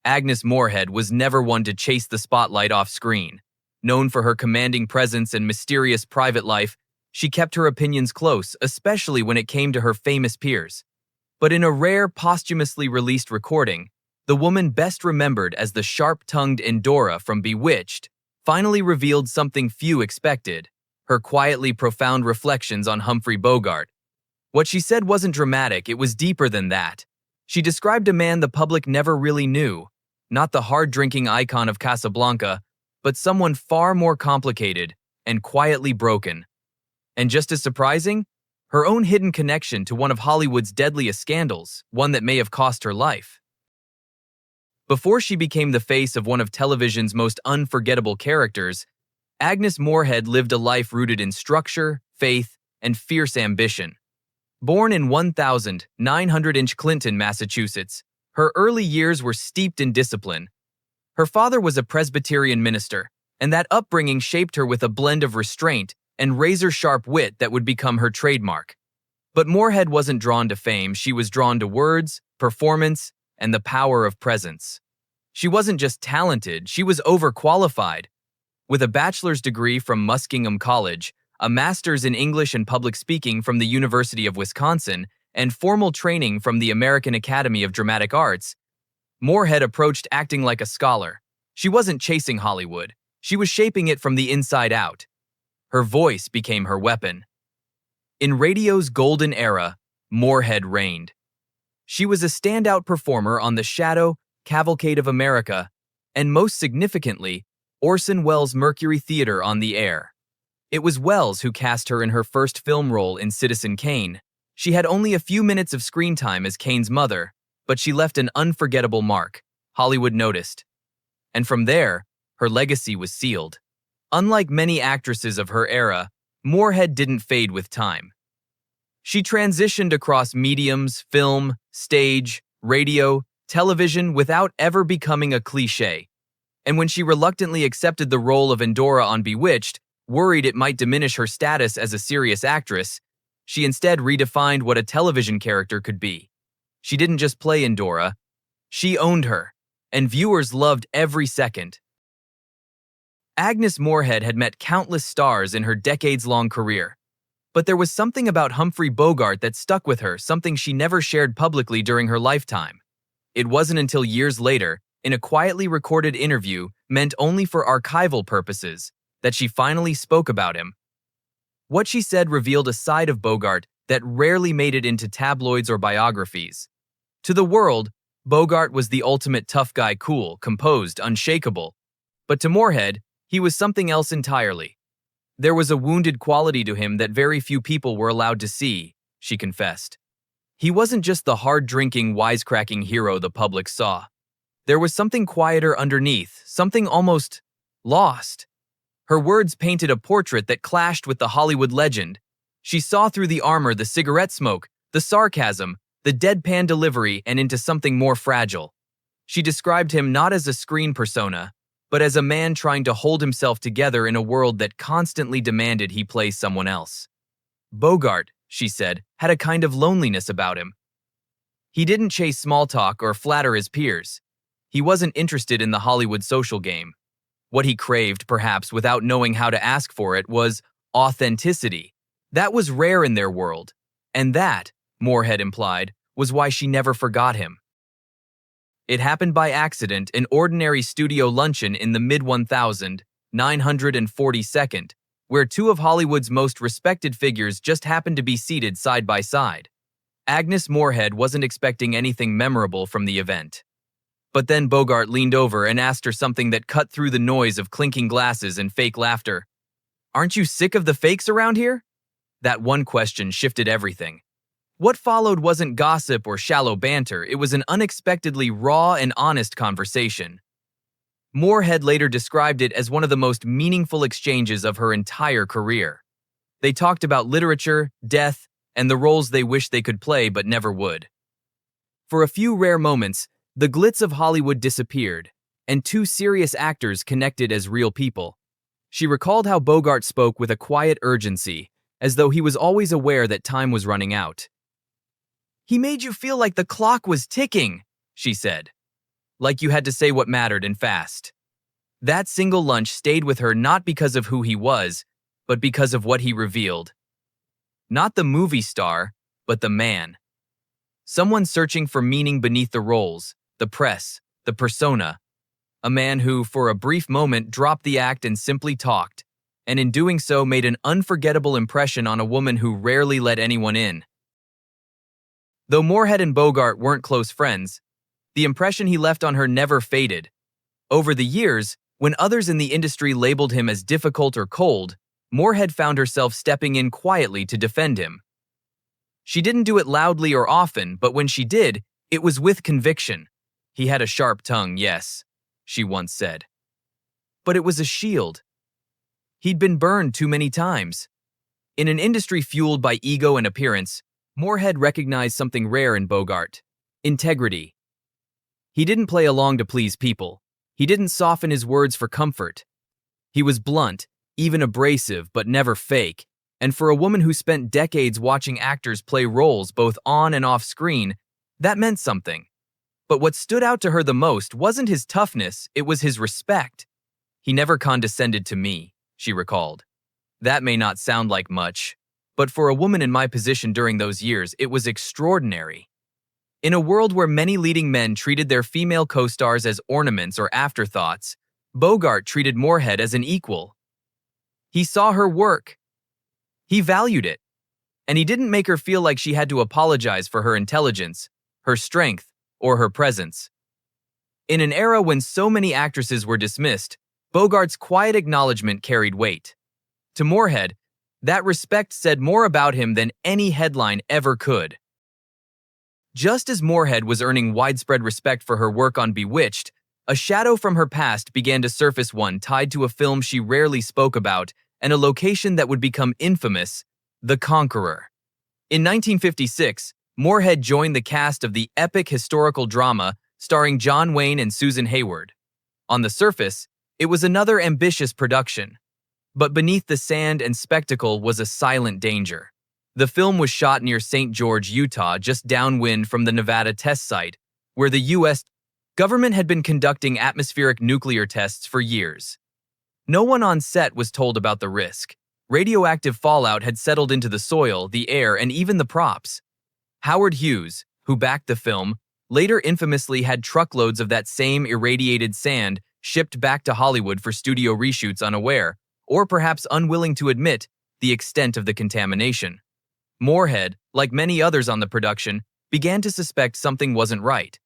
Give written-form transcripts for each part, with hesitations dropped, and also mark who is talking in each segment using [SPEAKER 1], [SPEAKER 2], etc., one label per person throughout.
[SPEAKER 1] Agnes Moorehead was never one to chase the spotlight off screen. Known for her commanding presence and mysterious private life, she kept her opinions close, especially when it came to her famous peers. But in a rare, posthumously released recording, the woman best remembered as the sharp-tongued Endora from Bewitched finally revealed something few expected: her quietly profound reflections on Humphrey Bogart. What she said wasn't dramatic, it was deeper than that. She described a man the public never really knew, not the hard-drinking icon of Casablanca, but someone far more complicated and quietly broken. And just as surprising, her own hidden connection to one of Hollywood's deadliest scandals, one that may have cost her life. Before she became the face of one of television's most unforgettable characters, Agnes Moorehead lived a life rooted in structure, faith, and fierce ambition. Born in 1900 Clinton, Massachusetts, her early years were steeped in discipline. Her father was a Presbyterian minister, and that upbringing shaped her with a blend of restraint and razor-sharp wit that would become her trademark. But Moorehead wasn't drawn to fame, she was drawn to words, performance, and the power of presence. She wasn't just talented, she was overqualified. With a bachelor's degree from Muskingum College, a master's in English and public speaking from the University of Wisconsin, and formal training from the American Academy of Dramatic Arts, Moorehead approached acting like a scholar. She wasn't chasing Hollywood, she was shaping it from the inside out. Her voice became her weapon. In radio's golden era, Moorehead reigned. She was a standout performer on The Shadow, Cavalcade of America, and most significantly, Orson Welles' Mercury Theater on the Air. It was Welles who cast her in her first film role in Citizen Kane. She had only a few minutes of screen time as Kane's mother, but she left an unforgettable mark. Hollywood noticed. And from there, her legacy was sealed. Unlike many actresses of her era, Moorehead didn't fade with time. She transitioned across mediums, film, stage, radio, television without ever becoming a cliché. And when she reluctantly accepted the role of Endora on Bewitched, worried it might diminish her status as a serious actress, she instead redefined what a television character could be. She didn't just play Endora, she owned her, and viewers loved every second. Agnes Moorehead had met countless stars in her decades-long career. But there was something about Humphrey Bogart that stuck with her, something she never shared publicly during her lifetime. It wasn't until years later, in a quietly recorded interview meant only for archival purposes, that she finally spoke about him. What she said revealed a side of Bogart that rarely made it into tabloids or biographies. To the world, Bogart was the ultimate tough guy, cool, composed, unshakable. But to Moorehead, he was something else entirely. There was a wounded quality to him that very few people were allowed to see, she confessed. He wasn't just the hard-drinking, wisecracking hero the public saw. There was something quieter underneath, something almost lost. Her words painted a portrait that clashed with the Hollywood legend. She saw through the armor, the cigarette smoke, the sarcasm, the deadpan delivery, and into something more fragile. She described him not as a screen persona, but as a man trying to hold himself together in a world that constantly demanded he play someone else. Bogart, she said, had a kind of loneliness about him. He didn't chase small talk or flatter his peers. He wasn't interested in the Hollywood social game. What he craved, perhaps without knowing how to ask for it, was authenticity. That was rare in their world. And that, Moorehead implied, was why she never forgot him. It happened by accident, an ordinary studio luncheon in the mid-1942nd, where two of Hollywood's most respected figures just happened to be seated side by side. Agnes Moorehead wasn't expecting anything memorable from the event. But then Bogart leaned over and asked her something that cut through the noise of clinking glasses and fake laughter. "Aren't you sick of the fakes around here?" That one question shifted everything. What followed wasn't gossip or shallow banter, it was an unexpectedly raw and honest conversation. Moorehead later described it as one of the most meaningful exchanges of her entire career. They talked about literature, death, and the roles they wished they could play but never would. For a few rare moments, the glitz of Hollywood disappeared, and two serious actors connected as real people. She recalled how Bogart spoke with a quiet urgency, as though he was always aware that time was running out. "He made you feel like the clock was ticking," she said. like you had to say what mattered and fast. That single lunch stayed with her not because of who he was, but because of what he revealed. Not the movie star, but the man. Someone searching for meaning beneath the roles, the press, the persona. A man who, for a brief moment, dropped the act and simply talked, and in doing so made an unforgettable impression on a woman who rarely let anyone in. Though Moorehead and Bogart weren't close friends, the impression he left on her never faded. Over the years, when others in the industry labeled him as difficult or cold, Moorehead found herself stepping in quietly to defend him. She didn't do it loudly or often, but when she did, it was with conviction. "He had a sharp tongue, yes," she once said. But it was a shield. He'd been burned too many times. In an industry fueled by ego and appearance, Moorehead recognized something rare in Bogart: integrity. He didn't play along to please people. He didn't soften his words for comfort. He was blunt, even abrasive, but never fake. And for a woman who spent decades watching actors play roles both on and off screen, that meant something. But what stood out to her the most wasn't his toughness, it was his respect. "He never condescended to me," she recalled. "That may not sound like much, but for a woman in my position during those years, it was extraordinary." In a world where many leading men treated their female co-stars as ornaments or afterthoughts, Bogart treated Moorehead as an equal. He saw her work. He valued it. And he didn't make her feel like she had to apologize for her intelligence, her strength, or her presence. In an era when so many actresses were dismissed, Bogart's quiet acknowledgement carried weight. To Moorehead, that respect said more about him than any headline ever could. Just as Moorehead was earning widespread respect for her work on Bewitched, a shadow from her past began to surface, one tied to a film she rarely spoke about and a location that would become infamous: The Conqueror. In 1956, Moorehead joined the cast of the epic historical drama starring John Wayne and Susan Hayward. On the surface, it was another ambitious production. But beneath the sand and spectacle was a silent danger. The film was shot near St. George, Utah, just downwind from the Nevada test site, where the U.S. government had been conducting atmospheric nuclear tests for years. No one on set was told about the risk. Radioactive fallout had settled into the soil, the air, and even the props. Howard Hughes, who backed the film, later infamously had truckloads of that same irradiated sand shipped back to Hollywood for studio reshoots, unaware, or perhaps unwilling to admit, the extent of the contamination. Moorehead, like many others on the production, began to suspect something wasn't right.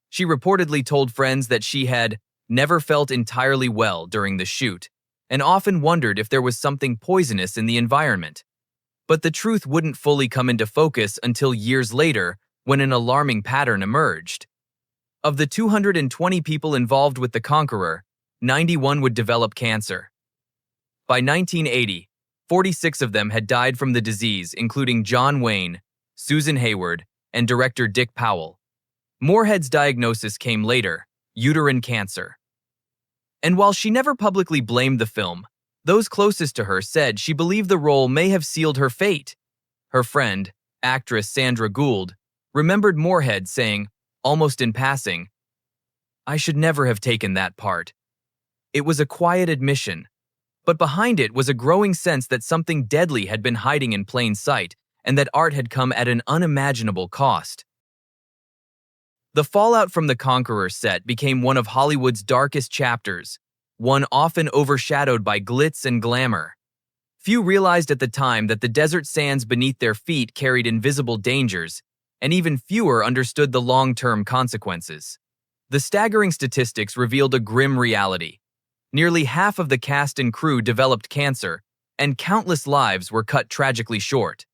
[SPEAKER 1] She reportedly told friends that she had never felt entirely well during the shoot, and often wondered if there was something poisonous in the environment. But the truth wouldn't fully come into focus until years later, when an alarming pattern emerged. Of the 220 people involved with The Conqueror, 91 would develop cancer. By 1980, 46 of them had died from the disease, including John Wayne, Susan Hayward, and director Dick Powell. Moorehead's diagnosis came later: uterine cancer. And while she never publicly blamed the film, those closest to her said she believed the role may have sealed her fate. Her friend, actress Sandra Gould, remembered Moorehead saying, almost in passing, "I should never have taken that part." It was a quiet admission, but behind it was a growing sense that something deadly had been hiding in plain sight, and that art had come at an unimaginable cost. The fallout from The Conqueror set became one of Hollywood's darkest chapters, one often overshadowed by glitz and glamour. Few realized at the time that the desert sands beneath their feet carried invisible dangers, and even fewer understood the long-term consequences. The staggering statistics revealed a grim reality. Nearly half of the cast and crew developed cancer, and countless lives were cut tragically short.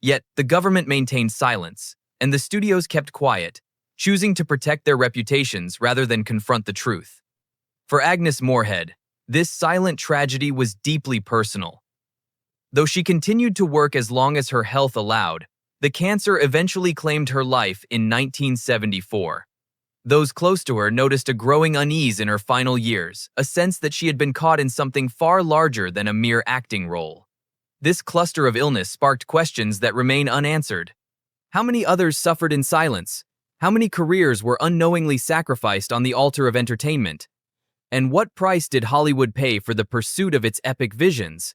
[SPEAKER 1] Yet, the government maintained silence, and the studios kept quiet, choosing to protect their reputations rather than confront the truth. For Agnes Moorehead, this silent tragedy was deeply personal. Though she continued to work as long as her health allowed, the cancer eventually claimed her life in 1974. Those close to her noticed a growing unease in her final years, a sense that she had been caught in something far larger than a mere acting role. This cluster of illness sparked questions that remain unanswered. How many others suffered in silence? How many careers were unknowingly sacrificed on the altar of entertainment? And what price did Hollywood pay for the pursuit of its epic visions?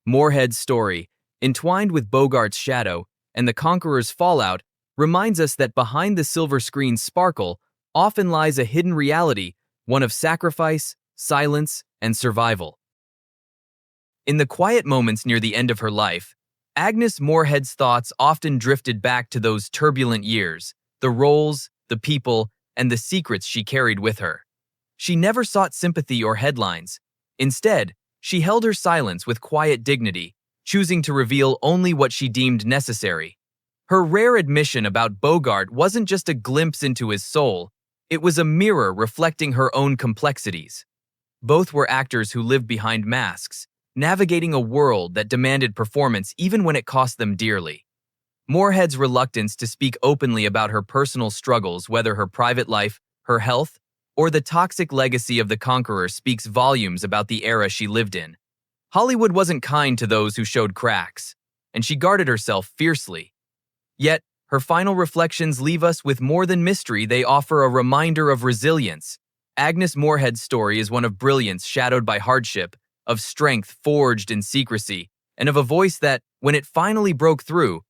[SPEAKER 1] Moorehead's story, entwined with Bogart's shadow and the conqueror's fallout, reminds us that behind the silver screen's sparkle often lies a hidden reality, one of sacrifice, silence, and survival. In the quiet moments near the end of her life, Agnes Moorehead's thoughts often drifted back to those turbulent years, the roles, the people, and the secrets she carried with her. She never sought sympathy or headlines. Instead, she held her silence with quiet dignity, choosing to reveal only what she deemed necessary. Her rare admission about Bogart wasn't just a glimpse into his soul, it was a mirror reflecting her own complexities. Both were actors who lived behind masks, navigating a world that demanded performance even when it cost them dearly. Moorehead's reluctance to speak openly about her personal struggles, whether her private life, her health, or the toxic legacy of the conqueror, speaks volumes about the era she lived in. Hollywood wasn't kind to those who showed cracks, and she guarded herself fiercely. Yet, her final reflections leave us with more than mystery. They offer a reminder of resilience. Agnes Moorehead's story is one of brilliance shadowed by hardship, of strength forged in secrecy, and of a voice that, when it finally broke through,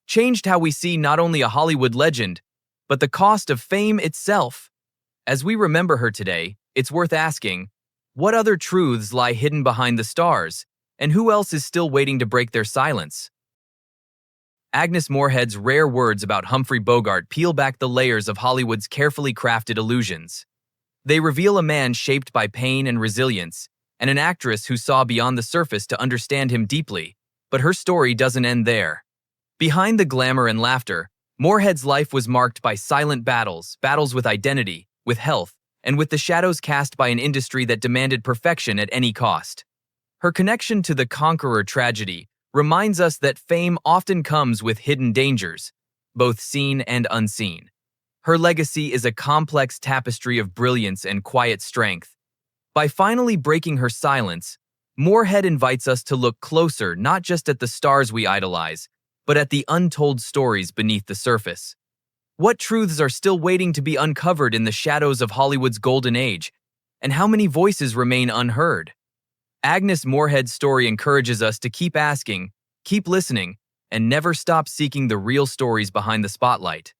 [SPEAKER 1] changed how we see not only a Hollywood legend, but the cost of fame itself. As we remember her today, it's worth asking, what other truths lie hidden behind the stars, and who else is still waiting to break their silence? Agnes Moorehead's rare words about Humphrey Bogart peel back the layers of Hollywood's carefully crafted illusions. They reveal a man shaped by pain and resilience, and an actress who saw beyond the surface to understand him deeply. But her story doesn't end there. Behind the glamour and laughter, Moorehead's life was marked by silent battles with identity, with health, and with the shadows cast by an industry that demanded perfection at any cost. Her connection to the conqueror tragedy reminds us that fame often comes with hidden dangers, both seen and unseen. Her legacy is a complex tapestry of brilliance and quiet strength. By finally breaking her silence, Moorehead invites us to look closer not just at the stars we idolize, but at the untold stories beneath the surface. What truths are still waiting to be uncovered in the shadows of Hollywood's golden age, and how many voices remain unheard? Agnes Moorehead's story encourages us to keep asking, keep listening, and never stop seeking the real stories behind the spotlight.